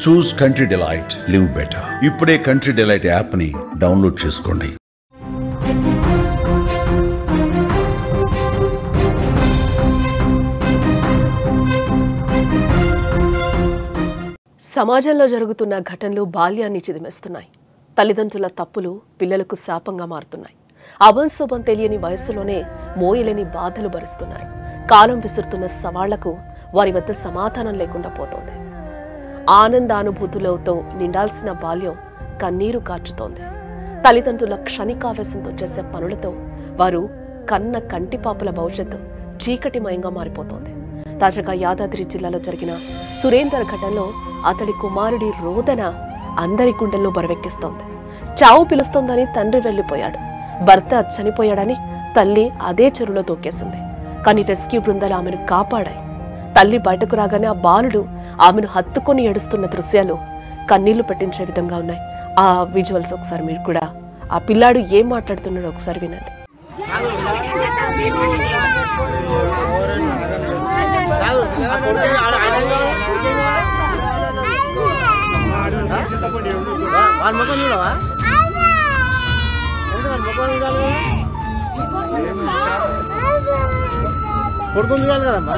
చూస్ country delight, live better. ఇప్పుడే country delight app ని download చేసుకోండి. సమాజంలో జరుగుతున్న ఘటనలు బాల్యాన్ని చిదిమేస్తున్నాయి. తల్లిదండ్రుల తప్పులు పిల్లలకు శాపంగా మారుతున్నాయి. అభంశుభం తెలియని వయస్సులోనే మోయలేని బాధలు భరిస్తున్నారు. కాలం విసురుతున్న సవాళ్లకు వారి వద్ద సమాధానం లేకుండా పోతోంది. ఆనందానుభూతులతో నిండాల్సిన బాల్యం కన్నీరు కార్చుతోంది. తల్లిదండ్రుల క్షణికావేశంతో చేసే పనులతో వారు కన్న కంటిపాపల భవిష్యత్తు చీకటిమయంగా మారిపోతోంది. తాజాగా యాదాద్రి జిల్లాలో జరిగిన సురేందర్ ఘటనలో అతడి కుమారుడి రోదన అందరి గుండెల్లో బరువెక్కిస్తోంది. చావు పిలుస్తోందని తండ్రి వెళ్లిపోయాడు. భర్త చనిపోయాడని తల్లి అదే చెరువులో తోకేసింది. కానీ రెస్క్యూ బృందాలు ఆమెను కాపాడాయి. తల్లి బయటకు రాగానే ఆ బాలుడు ఆమెను హత్తుకొని ఏడుస్తున్న దృశ్యాలు కన్నీళ్లు పెట్టించే విధంగా ఉన్నాయి. ఆ విజువల్స్ ఒకసారి మీరు కూడా, ఆ పిల్లాడు ఏం మాట్లాడుతున్నాడో ఒకసారి వినండి. కొడుకుని చూడాలి కదమ్మా.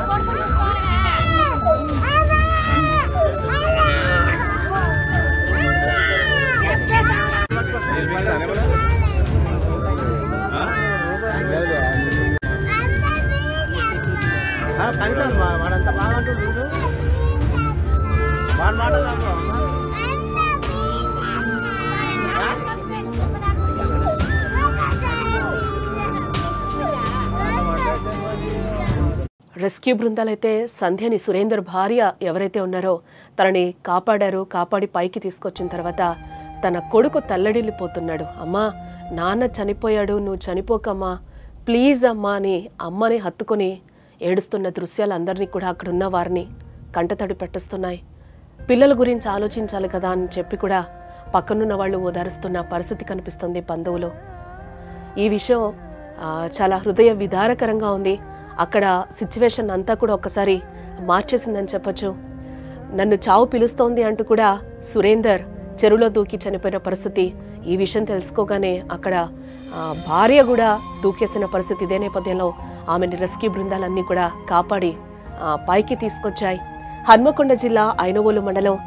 వాడంతా బాగా అంటుండు. వాడి మాట రెస్క్యూ బృందాలైతే సంధ్యని, సురేందర్ భార్య ఎవరైతే ఉన్నారో తనని కాపాడారో, కాపాడి పైకి తీసుకొచ్చిన తర్వాత తన కొడుకు తల్లడిల్లిపోతున్నాడు. అమ్మా, నాన్న చనిపోయాడు, నువ్వు చనిపోకమ్మా, ప్లీజ్ అమ్మా అని అమ్మని హత్తుకొని ఏడుస్తున్న దృశ్యాలు అందరినీ కూడా, అక్కడున్న వారిని కంటతడి పెట్టేస్తున్నాయి. పిల్లల గురించి ఆలోచించాలి కదా అని చెప్పి కూడా పక్కనున్న వాళ్ళు ఓదారుస్తున్న పరిస్థితి కనిపిస్తుంది బంధువులు. ఈ విషయం చాలా హృదయ విదారకరంగా ఉంది. అక్కడ సిచ్యువేషన్ అంతా కూడా ఒక్కసారి మార్చేసిందని చెప్పొచ్చు. నన్ను చావు పిలుస్తోంది అంటూ కూడా సురేందర్ చెరువులో దూకి చనిపోయిన పరిస్థితి. ఈ విషయం తెలుసుకోగానే అక్కడ భార్య కూడా దూకేసిన పరిస్థితి. ఇదే నేపథ్యంలో ఆమెను రెస్క్యూ బృందాలన్నీ కూడా కాపాడి పైకి తీసుకొచ్చాయి. హన్మకొండ జిల్లా ఐనవోలు మండలం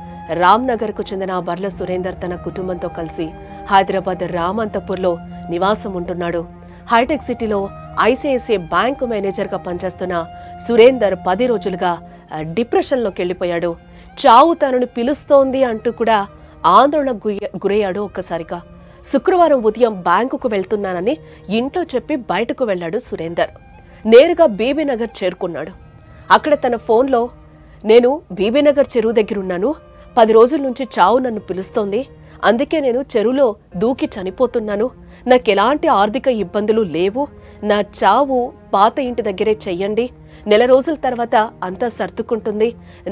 రామ్నగర్కు చెందిన బర్ల సురేందర్ తన కుటుంబంతో కలిసి హైదరాబాద్ రామంతపూర్లో నివాసం ఉంటున్నాడు. హైటెక్ సిటీలో ఐసిఐసిఐ బ్యాంకు మేనేజర్గా పనిచేస్తున్న సురేందర్ 10 రోజులుగా డిప్రెషన్లోకి వెళ్ళిపోయాడు. చావు తనను పిలుస్తోంది అంటూ కూడా ఆందోళనకు గురయ్యాడు. ఒక్కసారిగా శుక్రవారం ఉదయం బ్యాంకుకు వెళ్తున్నానని ఇంట్లో చెప్పి బయటకు వెళ్లాడు సురేందర్. నేరుగా బీబీనగర్ చేరుకున్నాడు. అక్కడ తన ఫోన్లో, నేను బీబీనగర్ చెరువు దగ్గర ఉన్నాను, 10 రోజుల నుంచి చావు నన్ను పిలుస్తోంది, అందుకే నేను చెరువులో దూకి చనిపోతున్నాను, నాకెలాంటి ఆర్థిక ఇబ్బందులు లేవు, నా చావు పాత ఇంటి దగ్గరే చెయ్యండి, నెల రోజుల తర్వాత అంతా సర్దుకుంటుంది,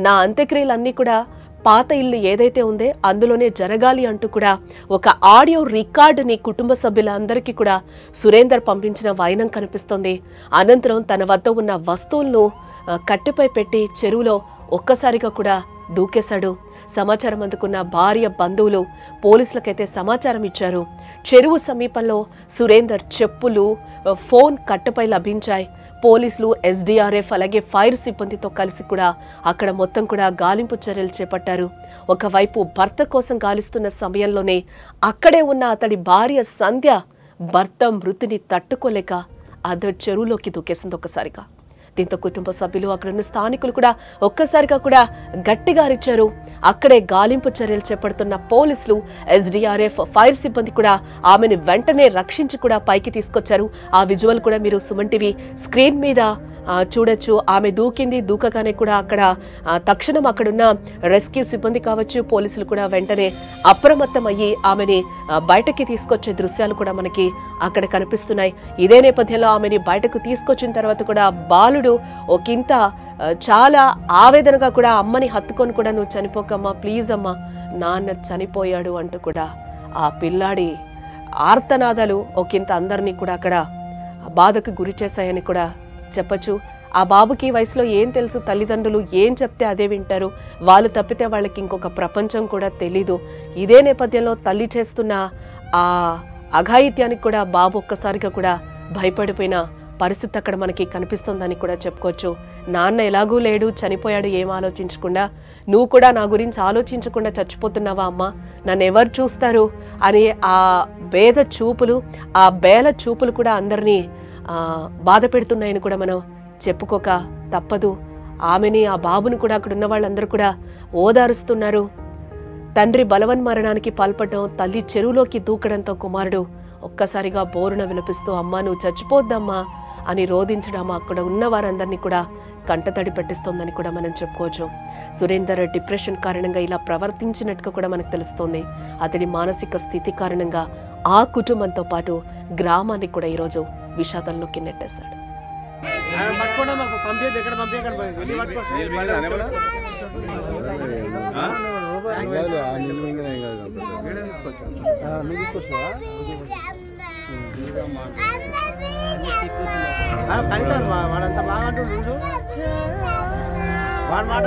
నా అంత్యక్రియలన్నీ కూడా పాత ఇల్లు ఏదైతే ఉందో అందులోనే జరగాలి అంటూ కూడా ఒక ఆడియో రికార్డుని కుటుంబ సభ్యులందరికీ కూడా సురేందర్ పంపించిన వైనం కనిపిస్తోంది. అనంతరం తన వద్ద ఉన్న వస్తువులను కట్టెపై పెట్టి చెరువులో ఒక్కసారిగా కూడా దూకేశాడు. సమాచారం అందుకున్న భార్య, బంధువులు పోలీసులకైతే సమాచారం ఇచ్చారు. చెరువు సమీపంలో సురేందర్ చెప్పులు, ఫోన్ కట్టెపై లభించాయి. పోలీసులు, ఎస్డీఆర్ఎఫ్ అలాగే ఫైర్ సిబ్బందితో కలిసి కూడా అక్కడ మొత్తం కూడా గాలింపు చర్యలు చేపట్టారు. ఒకవైపు భర్త కోసం గాలిస్తున్న సమయంలోనే అక్కడే ఉన్న అతడి భార్య సంధ్య భర్త మృతిని తట్టుకోలేక అదే చెరువులోకి దూకేసింది ఒక్కసారిగా. దీంతో కుటుంబ సభ్యులు, అక్కడున్న స్థానికులు కూడా ఒక్కసారిగా కూడా గట్టిగా అరిచారు. అక్కడే గాలింపు చర్యలు చేపడుతున్న పోలీసులు, ఎస్డీఆర్ఎఫ్, ఫైర్ సిబ్బంది కూడా ఆమెను వెంటనే రక్షించి కూడా పైకి తీసుకొచ్చారు. ఆ విజువల్ కూడా మీరు సుమన్ టీవీ స్క్రీన్ మీద చూడొచ్చు. ఆమె దూకింది. దూకగానే కూడా అక్కడ తక్షణం అక్కడున్న రెస్క్యూ సిబ్బంది కావచ్చు, పోలీసులు కూడా వెంటనే అప్రమత్తమయ్యి ఆమెని బయటకి తీసుకొచ్చే దృశ్యాలు కూడా మనకి అక్కడ కనిపిస్తున్నాయి. ఇదే నేపథ్యంలో ఆమెని బయటకు తీసుకొచ్చిన తర్వాత కూడా బాలుడు ఒకంత చాలా ఆవేదనగా కూడా అమ్మని హత్తుకొని కూడా, నువ్వు చనిపోకమ్మా, ప్లీజ్ అమ్మా, నాన్న చనిపోయాడు అంటూ కూడా ఆ పిల్లాడి ఆర్తనాదాలు ఒకంత అందరినీ కూడా అక్కడ బాధకు గురి చేశాయని కూడా చెప్పచ్చు. ఆ బాబుకి ఈ వయసులో ఏం తెలుసు, తల్లిదండ్రులు ఏం చెప్తే అదే వింటారు, వాళ్ళు తప్పితే వాళ్ళకి ఇంకొక ప్రపంచం కూడా తెలీదు. ఇదే నేపథ్యంలో తల్లి చేస్తున్న ఆ అఘాయిత్యానికి కూడా బాబు ఒక్కసారిగా కూడా భయపడిపోయిన పరిస్థితి అక్కడ మనకి కనిపిస్తుందని కూడా చెప్పుకోవచ్చు. నాన్న ఎలాగూ లేడు, చనిపోయాడు, ఏం ఆలోచించకుండా నువ్వు కూడా నా గురించి ఆలోచించకుండా చచ్చిపోతున్నావా అమ్మా, నన్ను ఎవరు చూస్తారు అని ఆ భేద చూపులు, ఆ బేల చూపులు కూడా అందరినీ బాధ పెడుతున్నాయని కూడా మనం చెప్పుకోక తప్పదు. ఆమెని, ఆ బాబుని కూడా అక్కడ ఉన్న వాళ్ళందరూ కూడా ఓదారుస్తున్నారు. తండ్రి బలవన్మరణానికి పాల్పడడం, తల్లి చెరువులోకి దూకడంతో కుమారుడు ఒక్కసారిగా బోరున విలపిస్తూ అమ్మా నువ్వు చచ్చిపోద్దమ్మా అని రోధించడం అక్కడ ఉన్న వారందరినీ కూడా కంటతడి పెట్టిస్తోందని కూడా మనం చెప్పుకోవచ్చు. సురేందర్ డిప్రెషన్ కారణంగా ఇలా ప్రవర్తించినట్టుగా కూడా మనకు తెలుస్తోంది. అతడి మానసిక స్థితి కారణంగా ఆ కుటుంబంతో పాటు గ్రామాన్ని కూడా ఈరోజు విషాదంలోకి నెట్టేశాడు. పట్టుకోండి మాకు పంపించదు, ఎక్కడ పంపించకండి కనీసం వాడంతా బాగా అంటుండు, వాడి మాట